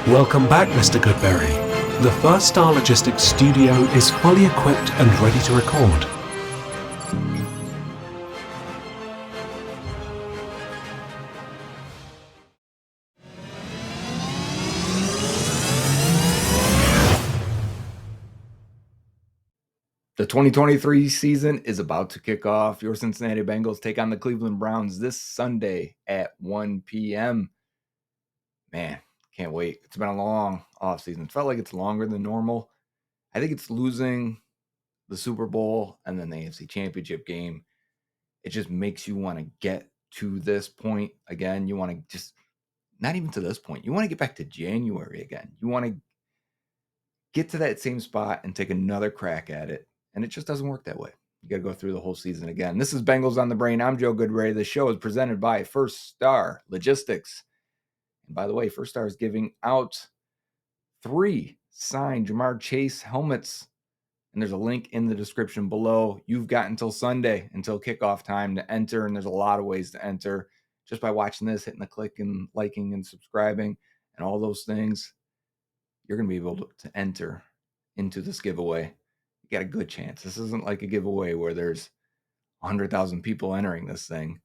Welcome back, Mr. Goodberry. The First Star Logistics studio is fully equipped and ready to record. The 2023 season is about to kick off. Your Cincinnati Bengals take on the Cleveland Browns this Sunday at 1 p.m. Man, can't wait. It's been a long offseason. It felt like it's longer than normal. I think it's losing the Super Bowl and then the AFC Championship game. It just makes you want to get to this point again. You want to just, not even to this point, you want to get back to January again. You want to get to that same spot and take another crack at it. And it just doesn't work that way. You got to go through the whole season again. This is Bengals on the Brain. I'm Joe Goodray. The show is presented by First Star Logistics. And by the way, First Star is giving out 3 signed Jamar Chase helmets. And there's a link in the description below. You've got until Sunday, until kickoff time to enter. And there's a lot of ways to enter just by watching this, hitting the click and liking and subscribing and all those things. You're going to be able to enter into this giveaway. You got a good chance. This isn't like a giveaway where there's 100,000 people entering this thing.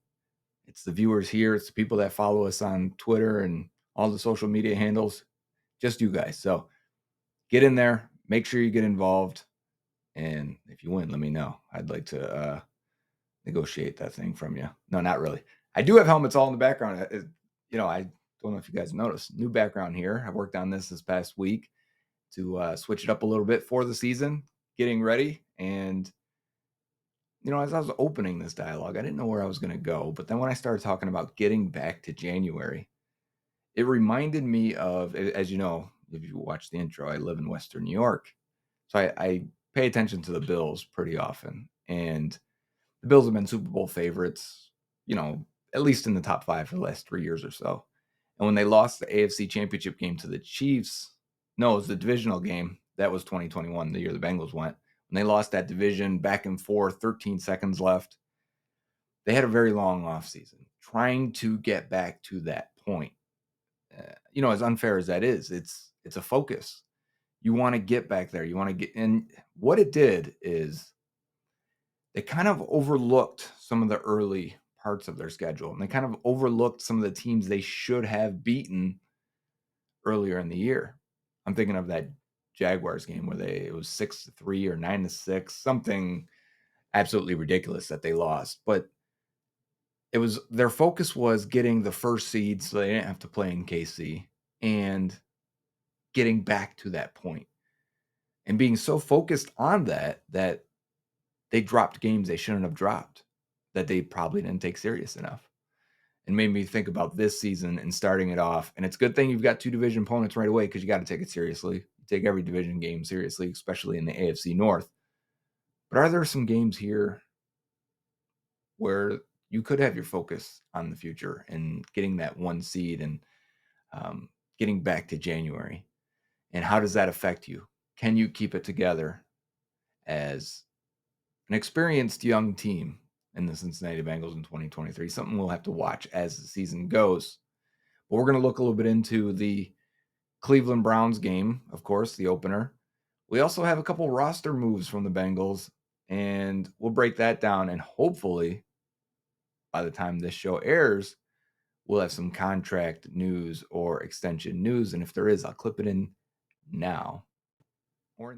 It's the viewers here. It's the people that follow us on Twitter and all the social media handles. Just you guys. So get in there. Make sure you get involved. And if you win, let me know. I'd like to negotiate that thing from you. No, not really. I do have helmets all in the background. I don't know if you guys noticed. New background here. I worked on this past week to switch it up a little bit for the season, getting ready. And, as I was opening this dialogue, I didn't know where I was going to go. But then when I started talking about getting back to January, it reminded me of, as you know, if you watch the intro, I live in Western New York. So I pay attention to the Bills pretty often. And the Bills have been Super Bowl favorites, at least in the top 5 for the last 3 years or so. And when they lost the AFC Championship game to the Chiefs, no, it was the divisional game. That was 2021, the year the Bengals went. When they lost that division back and forth, 13 seconds left, they had a very long offseason trying to get back to that point. As unfair as that is, it's a focus. You want to get back there. You want to get in. What it did is they kind of overlooked some of the early parts of their schedule, and they kind of overlooked some of the teams they should have beaten earlier in the year. I'm thinking of that Jaguars game where it was 6-3 or 9-6, something absolutely ridiculous that they lost. But their focus was getting the first seed so they didn't have to play in KC and getting back to that point. And being so focused on that they dropped games they shouldn't have dropped, that they probably didn't take serious enough. And made me think about this season and starting it off. And it's a good thing you've got 2 division opponents right away, because you got to take it seriously. You take every division game seriously, especially in the AFC North. But are there some games here where you could have your focus on the future and getting that 1 seed and getting back to January? And how does that affect you? Can you keep it together as an experienced young team in the Cincinnati Bengals in 2023? Something we'll have to watch as the season goes. But we're going to look a little bit into the Cleveland Browns game, of course, the opener. We also have a couple roster moves from the Bengals, and we'll break that down. And hopefully, by the time this show airs, we'll have some contract news or extension news. And if there is, I'll clip it in now.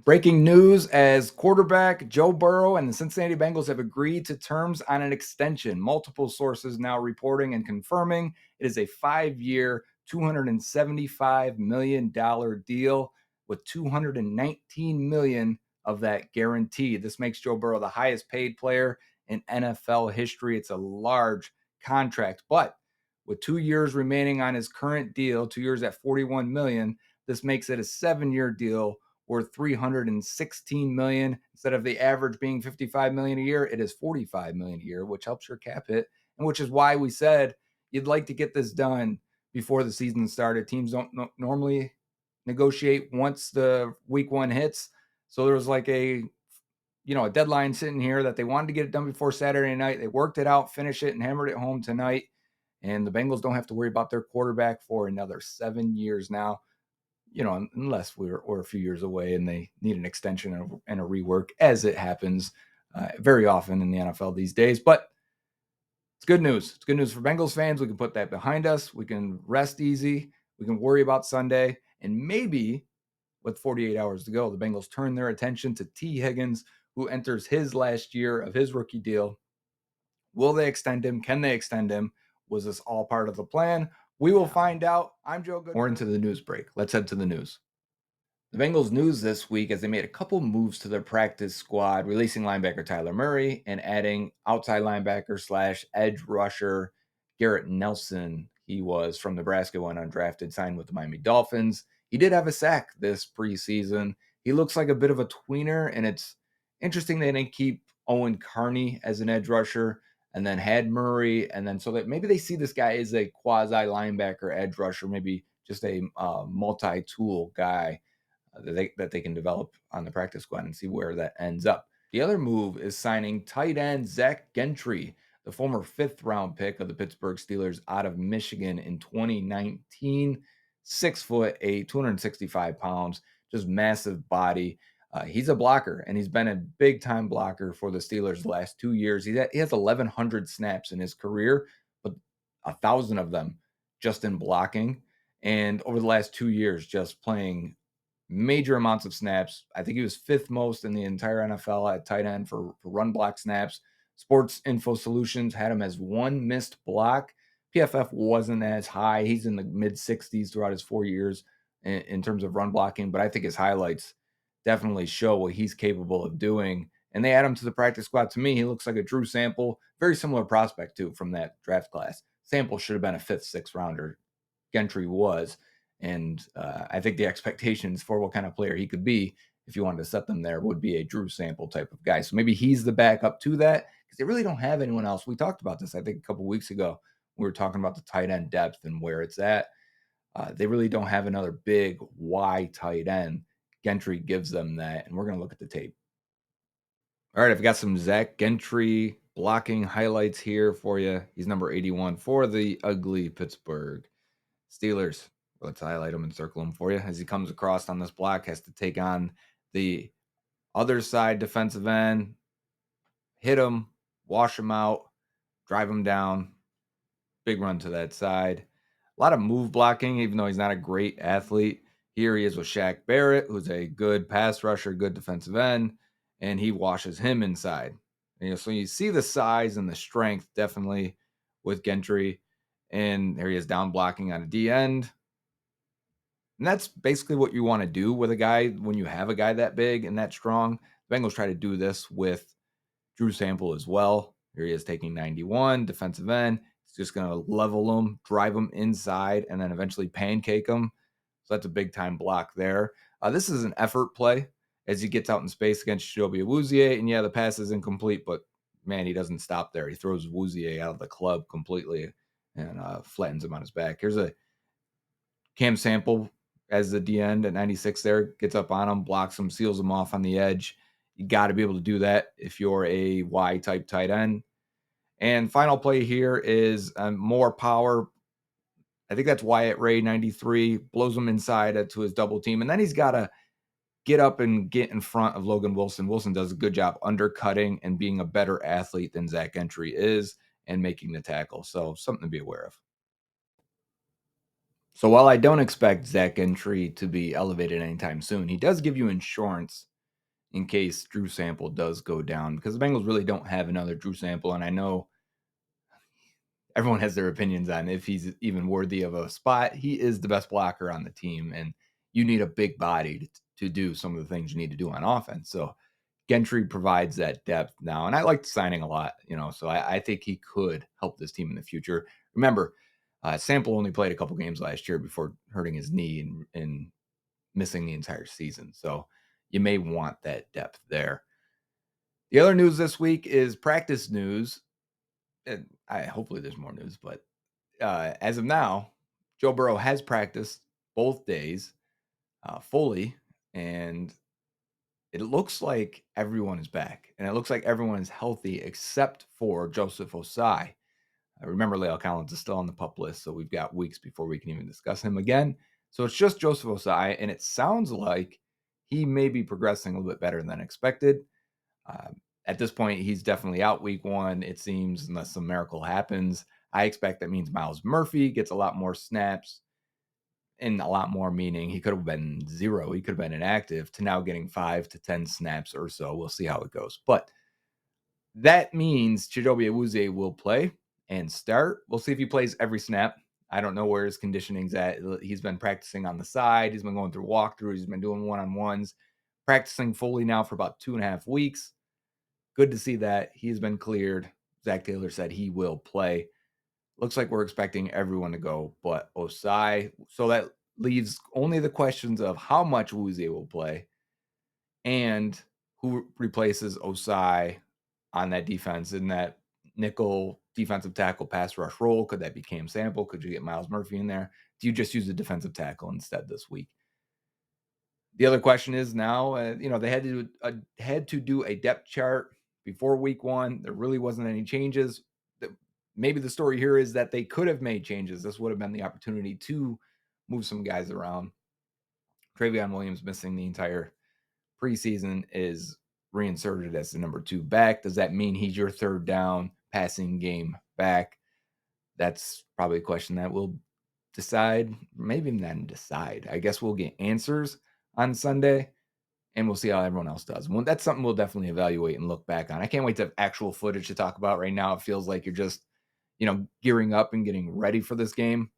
Breaking news as quarterback Joe Burrow and the Cincinnati Bengals have agreed to terms on an extension. Multiple sources now reporting and confirming it is a 5-year, $275 million deal with $219 million of that guaranteed. This makes Joe Burrow the highest paid player in NFL history. It's a large contract, but with 2 years remaining on his current deal, 2 years at $41 million, this makes it a 7-year deal worth $316 million. Instead of the average being $55 million a year, it is $45 million a year, which helps your cap hit, and which is why we said you'd like to get this done before the season started. Teams don't normally negotiate once the week 1 hits, so there was like a deadline sitting here that they wanted to get it done before Saturday night. They worked it out, finished it, and hammered it home tonight. And the Bengals don't have to worry about their quarterback for another 7 years now. unless we're a few years away and they need an extension and a rework, as it happens very often in the NFL these days. But it's good news. It's good news for Bengals fans. We can put that behind us. We can rest easy. We can worry about Sunday. And maybe with 48 hours to go, the Bengals turn their attention to T. Higgins, who enters his last year of his rookie deal. Will they extend him? Can they extend him? Was this all part of the plan? We will find out. I'm Joe Good. We're into the news break. Let's head to the news. The Bengals news this week as they made a couple moves to their practice squad, releasing linebacker Tyler Murray and adding outside linebacker / edge rusher Garrett Nelson. He was from Nebraska, went undrafted, signed with the Miami Dolphins. He did have a sack this preseason. He looks like a bit of a tweener, and it's interesting they didn't keep Owen Carney as an edge rusher and then had Murray, and then so that maybe they see this guy as a quasi linebacker edge rusher, maybe just a multi-tool guy that they can develop on the practice squad and see where that ends up. The other move is signing tight end Zach Gentry, the former 5th-round pick of the Pittsburgh Steelers out of Michigan in 2019. 6'8", 265 pounds, just massive body. He's a blocker, and he's been a big-time blocker for the Steelers the last 2 years. He has 1,100 snaps in his career, but 1,000 of them just in blocking. And over the last 2 years, just playing major amounts of snaps. I think he was 5th most in the entire NFL at tight end for run block snaps. Sports Info Solutions had him as 1 missed block. PFF wasn't as high. He's in the mid 60s throughout his 4 years in terms of run blocking, but I think his highlights definitely show what he's capable of doing. And they add him to the practice squad. To me, he looks like a Drew Sample, very similar prospect too from that draft class. Sample should have been a 5th, 6th rounder. Gentry was. And I think the expectations for what kind of player he could be, if you wanted to set them there, would be a Drew Sample type of guy. So maybe he's the backup to that because they really don't have anyone else. We talked about this, I think, a couple weeks ago. We were talking about the tight end depth and where it's at. They really don't have another big Y tight end. Gentry gives them that, and we're going to look at the tape. All right, I've got some Zach Gentry blocking highlights here for you. He's number 81 for the ugly Pittsburgh Steelers. Let's highlight him and circle him for you. As he comes across on this block, has to take on the other side defensive end, hit him, wash him out, drive him down. Big run to that side. A lot of move blocking, even though he's not a great athlete. Here he is with Shaq Barrett, who's a good pass rusher, good defensive end, and he washes him inside. So you see the size and the strength definitely with Gentry. And there he is down blocking on a D end. And that's basically what you want to do with a guy when you have a guy that big and that strong. The Bengals try to do this with Drew Sample as well. Here he is taking 91, defensive end. He's just going to level him, drive him inside, and then eventually pancake him. So that's a big-time block there. This is an effort play as he gets out in space against Chidobe Awuzie. And, yeah, the pass is incomplete, but, man, he doesn't stop there. He throws Awuzie out of the club completely and flattens him on his back. Here's a Cam Sample as the D end at 96 there, gets up on him, blocks him, seals him off on the edge. You got to be able to do that if you're a Y-type tight end. And final play here is more power. I think that's Wyatt Ray, 93, blows him inside to his double team. And then he's got to get up and get in front of Logan Wilson. Wilson does a good job undercutting and being a better athlete than Zach Gentry is and making the tackle. So something to be aware of. So while I don't expect Zach Gentry to be elevated anytime soon, he does give you insurance in case Drew Sample does go down because the Bengals really don't have another Drew Sample. And I know everyone has their opinions on if he's even worthy of a spot. He is the best blocker on the team, and you need a big body to do some of the things you need to do on offense. So Gentry provides that depth now, and I like the signing a lot, so I think he could help this team in the future. Remember, Sample only played a couple games last year before hurting his knee and missing the entire season. So you may want that depth there. The other news this week is practice news. And hopefully there's more news, but as of now, Joe Burrow has practiced both days fully, and it looks like everyone is back, and it looks like everyone is healthy except for Joseph Osai. Remember, La'el Collins is still on the PUP list, so we've got weeks before we can even discuss him again. So it's just Joseph Osai, and it sounds like he may be progressing a little bit better than expected. Uh, at this point, he's definitely out week 1, it seems, unless some miracle happens. I expect that means Miles Murphy gets a lot more snaps, and a lot more meaning he could have been 0, he could have been inactive, to now getting 5 to 10 snaps or so. We'll see how it goes. But that means Chidobe Awuzie will play and start. We'll see if he plays every snap. I don't know where his conditioning's at. He's been practicing on the side. He's been going through walkthroughs. He's been doing one-on-ones, practicing fully now for about 2.5 weeks. Good to see that. He's been cleared. Zach Taylor said he will play. Looks like we're expecting everyone to go but Osai. So that leaves only the questions of how much Awuzie will play and who replaces Osai on that defense in that nickel defensive tackle pass rush role. Could that be Cam Sample? Could you get Miles Murphy in there? Do you just use a defensive tackle instead this week? The other question is now, they had to do a depth chart before week 1. There really wasn't any changes. Maybe the story here is that they could have made changes. This would have been the opportunity to move some guys around. Travion Williams missing the entire preseason is reinserted as the number 2 back. Does that mean he's your third down passing game back? That's probably a question that we'll decide. Maybe not decide. I guess we'll get answers on Sunday, and we'll see how everyone else does. Well, that's something we'll definitely evaluate and look back on. I can't wait to have actual footage to talk about. Right now, it feels like you're just, gearing up and getting ready for this game.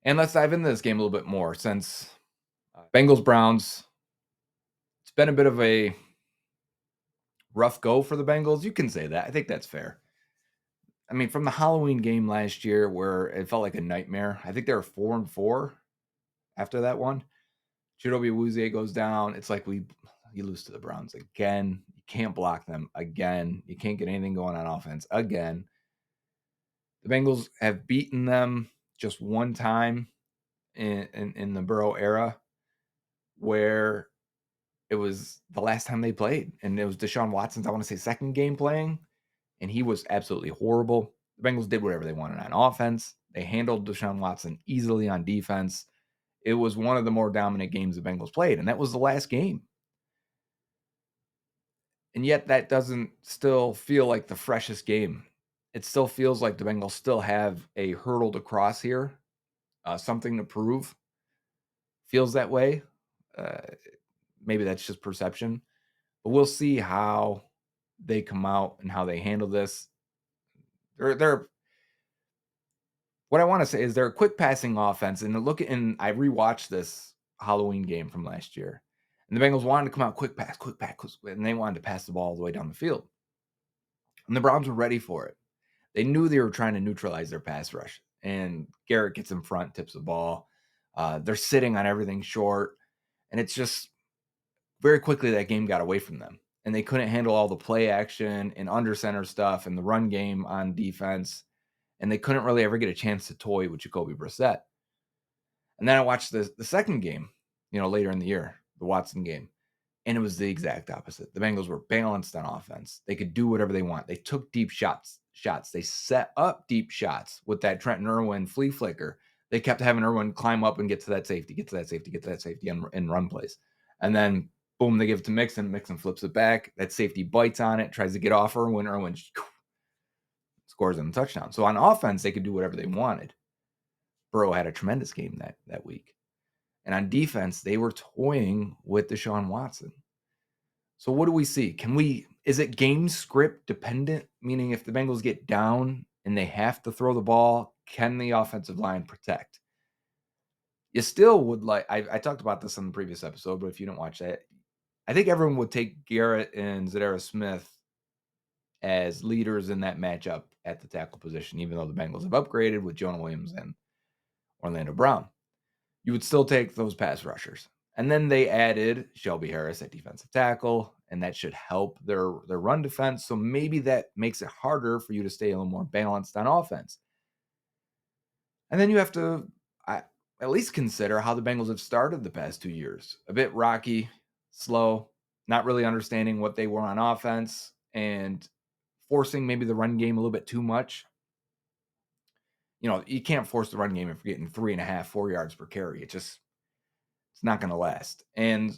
And let's dive into this game a little bit more since Bengals Browns. It's been a bit of a rough go for the Bengals. You can say that. I think that's fair. I mean, from the Halloween game last year where it felt like a nightmare, I think they were 4-4 after that one. Chidobe Awuzie goes down. It's like you lose to the Browns again. You can't block them again. You can't get anything going on offense again. The Bengals have beaten them just one time in the Burrow era, where it was the last time they played, and it was Deshaun Watson's, I want to say, second game playing, and he was absolutely horrible. The Bengals did whatever they wanted on offense. They handled Deshaun Watson easily on defense. It was one of the more dominant games the Bengals played, and that was the last game. And yet that doesn't still feel like the freshest game. It still feels like the Bengals still have a hurdle to cross here, something to prove. Feels that way. Uh, Maybe that's just perception, but we'll see how they come out and how they handle this. They're what I want to say is they're a quick passing offense. And I rewatched this Halloween game from last year, and the Bengals wanted to come out quick pass, and they wanted to pass the ball all the way down the field. And the Browns were ready for it. They knew they were trying to neutralize their pass rush, and Garrett gets in front, tips the ball. They're sitting on everything short, and it's just very quickly that game got away from them, and they couldn't handle all the play action and under center stuff and the run game on defense, and they couldn't really ever get a chance to toy with Jacoby Brissett. And then I watched the second game, later in the year, the Watson game, and it was the exact opposite. The Bengals were balanced on offense. They could do whatever they want. They took deep shots. They set up deep shots with that Trenton Irwin flea flicker. They kept having Irwin climb up and get to that safety, and run plays. And then, boom, they give it to Mixon. Mixon flips it back. That safety bites on it, tries to get off Irwin. Irwin scores in a touchdown. So on offense, they could do whatever they wanted. Burrow had a tremendous game that week. And on defense, they were toying with Deshaun Watson. So what do we see? Is it game script dependent? Meaning if the Bengals get down and they have to throw the ball, can the offensive line protect? You still would I talked about this on the previous episode, but if you don't watch that, I think everyone would take Garrett and Zadarius Smith as leaders in that matchup at the tackle position, even though the Bengals have upgraded with Jonah Williams and Orlando Brown. You would still take those pass rushers. And then they added Shelby Harris at defensive tackle, and that should help their run defense. So maybe that makes it harder for you to stay a little more balanced on offense. And then you have to at least consider how the Bengals have started the past 2 years. A bit rocky, slow, not really understanding what they were on offense, and forcing maybe the run game a little bit too much. you can't force the run game if you're getting 3.5, 4 yards per carry. It's not going to last. And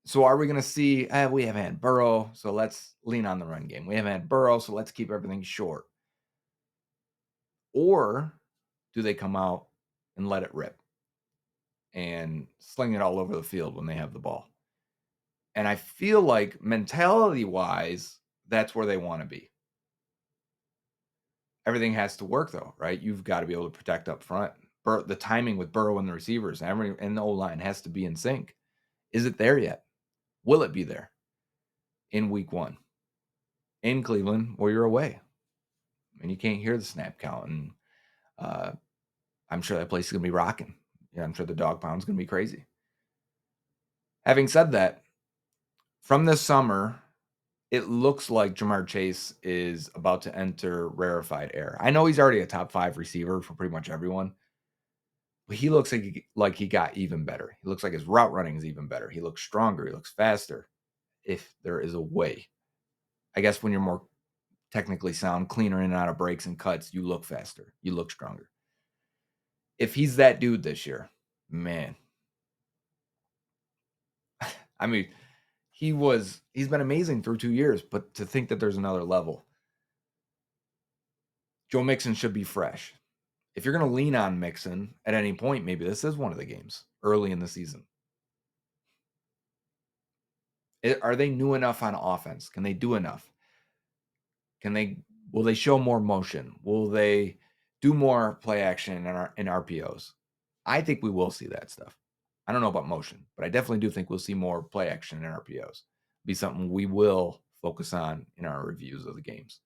so are we going to see, we haven't had Burrow, so let's lean on the run game. We haven't had Burrow, so let's keep everything short. Or do they come out and let it rip and sling it all over the field when they have the ball? And I feel like mentality-wise, that's where they want to be. Everything has to work, though, right? You've got to be able to protect up front. The timing with Burrow and the receivers and the O-line has to be in sync. Is it there yet? Will it be there in week 1 in Cleveland where you're away? I mean, you can't hear the snap count, and I'm sure that place is going to be rocking. Yeah, I'm sure the dog pound's going to be crazy. Having said that, from this summer, it looks like Jamar Chase is about to enter rarefied air. I know he's already a top 5 receiver for pretty much everyone, but he looks like he got even better. He looks like his route running is even better. He looks stronger. He looks faster. If there is a way, I guess when you're more technically sound, cleaner in and out of breaks and cuts, you look faster. You look stronger. If he's that dude this year, man, I mean, he's been amazing through 2 years, but to think that there's another level. Joe Mixon should be fresh. If you're going to lean on Mixon at any point, maybe this is one of the games early in the season. Are they new enough on offense? Can they do enough? Will they show more motion? Will they do more play action in RPOs? I think we will see that stuff. I don't know about motion, but I definitely do think we'll see more play action in RPOs. Be something we will focus on in our reviews of the games.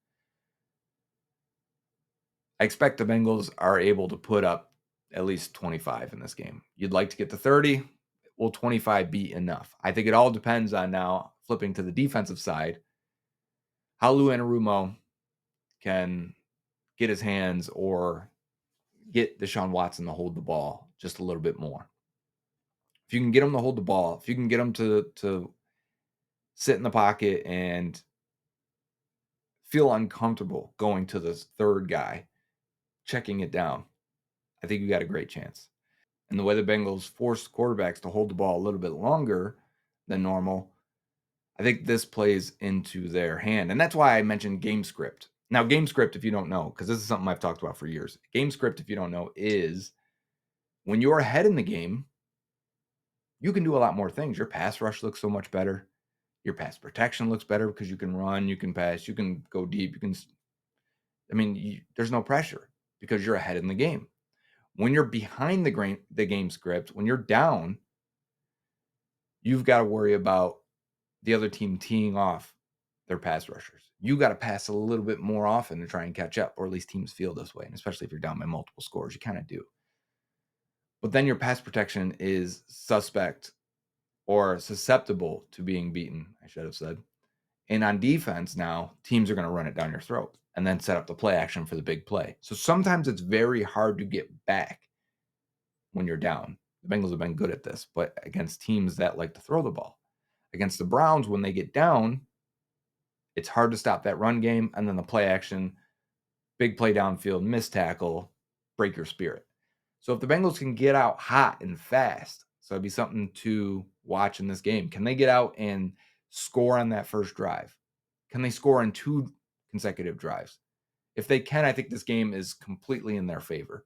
I expect the Bengals are able to put up at least 25 in this game. You'd like to get to 30. Will 25 be enough? I think it all depends on now flipping to the defensive side, how Lou Anarumo can get his hands or get Deshaun Watson to hold the ball just a little bit more. If you can get him to hold the ball, if you can get him to sit in the pocket and feel uncomfortable going to the third guy, checking it down, I think you got a great chance. And the way the Bengals force quarterbacks to hold the ball a little bit longer than normal, I think this plays into their hand. And that's why I mentioned game script. Now, game script, if you don't know, because this is something I've talked about for years, game script, if you don't know, is when you're ahead in the game, you can do a lot more things. Your pass rush looks so much better. Your pass protection looks better because you can run, you can pass, you can go deep, there's no pressure because you're ahead in the game. When you're behind the game script, when you're down, you've got to worry about the other team teeing off their pass rushers. You got to pass a little bit more often to try and catch up, or at least teams feel this way. And especially if you're down by multiple scores, you kind of do. But then your pass protection is suspect or susceptible to being beaten, I should have said. And on defense now, teams are going to run it down your throat and then set up the play action for the big play. So sometimes it's very hard to get back when you're down. The Bengals have been good at this, but against teams that like to throw the ball. Against the Browns, when they get down, it's hard to stop that run game, and then the play action, big play downfield, missed tackle, break your spirit. So if the Bengals can get out hot and fast, so it'd be something to watch in this game. Can they get out and score on that first drive? Can they score on 2 consecutive drives? If they can, I think this game is completely in their favor.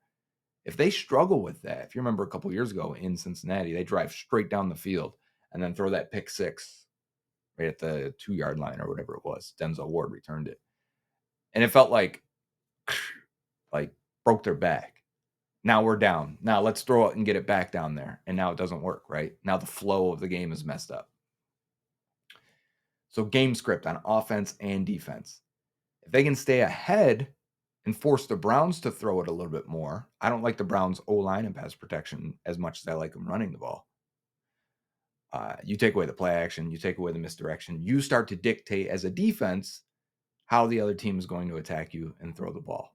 If they struggle with that, if you remember a couple years ago in Cincinnati, they drive straight down the field and then throw that pick six right at the 2-yard line or whatever it was. Denzel Ward returned it. And it felt like broke their back. Now we're down. Now let's throw it and get it back down there. And now it doesn't work, right? Now the flow of the game is messed up. So game script on offense and defense. If they can stay ahead and force the Browns to throw it a little bit more. I don't like the Browns' O-line and pass protection as much as I like them running the ball. You take away the play action, you take away the misdirection, you start to dictate as a defense how the other team is going to attack you and throw the ball.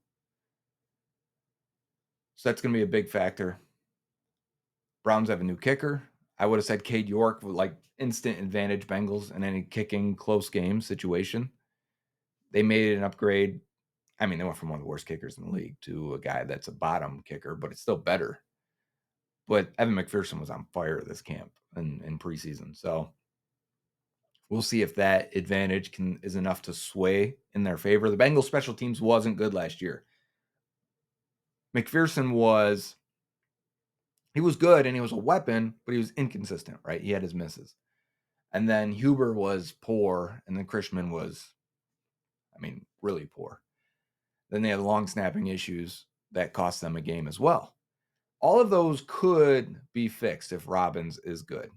So that's going to be a big factor. Browns have a new kicker. I would have said Cade York with instant advantage Bengals in any kicking close game situation. They made an upgrade. I mean, they went from one of the worst kickers in the league to a guy that's a bottom kicker, but it's still better. But Evan McPherson was on fire this camp in preseason. So we'll see if that advantage is enough to sway in their favor. The Bengals special teams wasn't good last year. McPherson was good and he was a weapon, but he was inconsistent, right? He had his misses. And then Huber was poor, and then Krishman was, really poor. Then they had long snapping issues that cost them a game as well. All of those could be fixed if Robbins is good.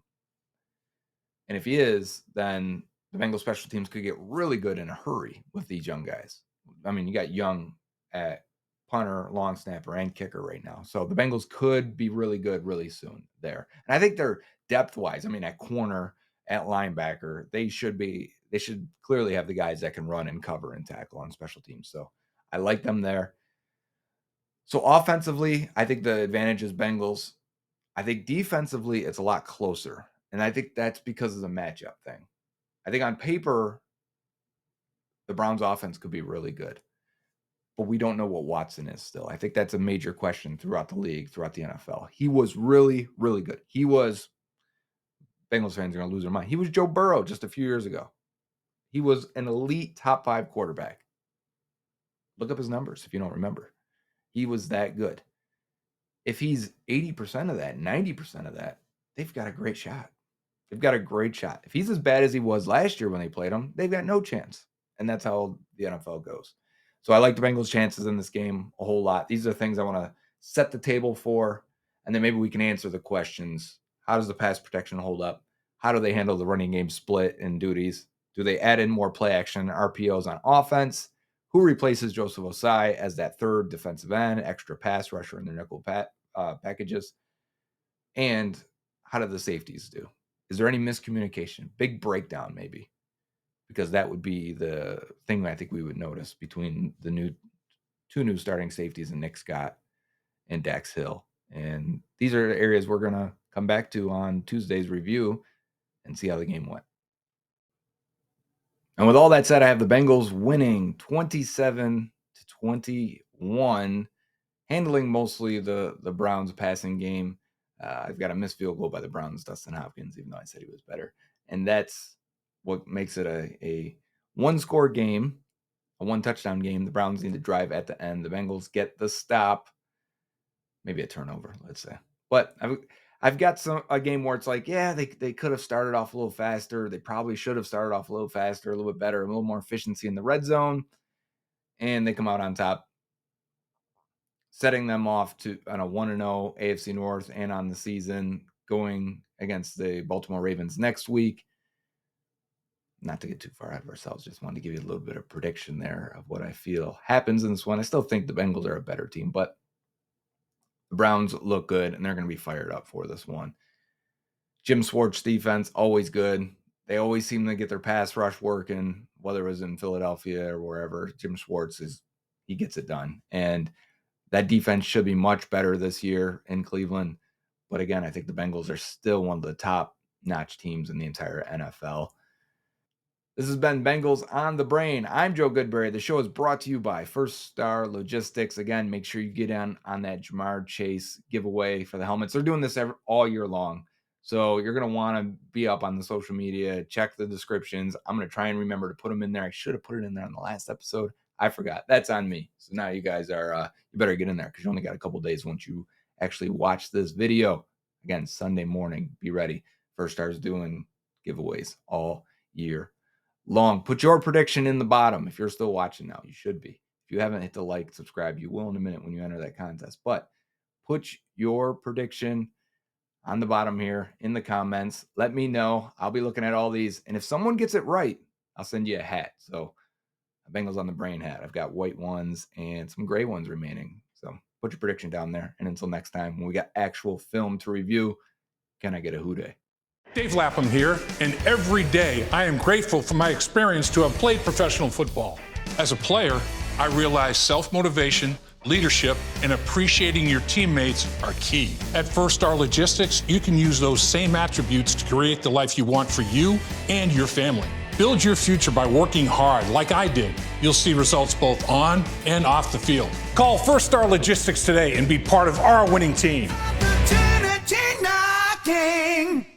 And if he is, then the Bengals special teams could get really good in a hurry with these young guys. You got young at punter, long snapper, and kicker right now. So the Bengals could be really good really soon there. And I think they're depth-wise, at corner, at linebacker, they should clearly have the guys that can run and cover and tackle on special teams. So I like them there. So offensively, I think the advantage is Bengals. I think defensively, it's a lot closer. And I think that's because of the matchup thing. I think on paper, the Browns offense could be really good. But we don't know what Watson is still. I think that's a major question throughout the league, throughout the NFL. He was really, really good. Bengals fans are going to lose their mind. He was Joe Burrow just a few years ago. He was an elite top 5 quarterback. Look up his numbers if you don't remember. He was that good. If he's 80% of that, 90% of that, they've got a great shot. If he's as bad as he was last year when they played him, they've got no chance. And that's how the NFL goes. So I like the Bengals' chances in this game a whole lot. These are things I want to set the table for, and then maybe we can answer the questions. How does the pass protection hold up? How do they handle the running game split and duties? Do they add in more play action RPOs on offense? Who replaces Joseph Osai as that third defensive end, extra pass rusher in their nickel packages? And how do the safeties do? Is there any miscommunication? Big breakdown, maybe. Because that would be the thing I think we would notice between the two new starting safeties in Nick Scott and Dax Hill. And these are areas we're going to come back to on Tuesday's review and see how the game went. And with all that said, I have the Bengals winning 27-21, handling mostly the Browns passing game. I've got a missed field goal by the Browns, Dustin Hopkins, even though I said he was better. And that's what makes it a one-score game, a one-touchdown game. The Browns need to drive at the end. The Bengals get the stop, maybe a turnover, let's say. But I've got a game where it's like, yeah, they could have started off a little faster. They probably should have started off a little faster, a little bit better, a little more efficiency in the red zone. And they come out on top, setting them off on a 1-0 AFC North and on the season, going against the Baltimore Ravens next week. Not to get too far out of ourselves, just wanted to give you a little bit of prediction there of what I feel happens in this one. I still think the Bengals are a better team, but the Browns look good, and they're going to be fired up for this one. Jim Schwartz defense, always good. They always seem to get their pass rush working, whether it was in Philadelphia or wherever. Jim Schwartz he gets it done. And that defense should be much better this year in Cleveland. But again, I think the Bengals are still one of the top-notch teams in the entire NFL. This has been Bengals on the Brain. I'm Joe Goodberry. The show is brought to you by First Star Logistics. Again, make sure you get on that Jamar Chase giveaway for the helmets. They're doing this all year long. So you're going to want to be up on the social media, check the descriptions. I'm going to try and remember to put them in there. I should have put it in there on the last episode. I forgot. That's on me. So now you guys are, you better get in there because you only got a couple days once you actually watch this video. Again, Sunday morning, be ready. First Star's doing giveaways all year long. Put your prediction in the bottom. If you're still watching now, you should be. If you haven't hit the like, subscribe, you will in a minute when you enter that contest. But put your prediction on the bottom here in the comments. Let me know. I'll be looking at all these. And if someone gets it right, I'll send you a hat. So a Bengals on the Brain hat. I've got white ones and some gray ones remaining. So put your prediction down there. And until next time, when we got actual film to review, can I get a who day? Dave Lapham here, and every day I am grateful for my experience to have played professional football. As a player, I realized self-motivation, leadership, and appreciating your teammates are key. At First Star Logistics, you can use those same attributes to create the life you want for you and your family. Build your future by working hard like I did. You'll see results both on and off the field. Call First Star Logistics today and be part of our winning team. Opportunity knocking.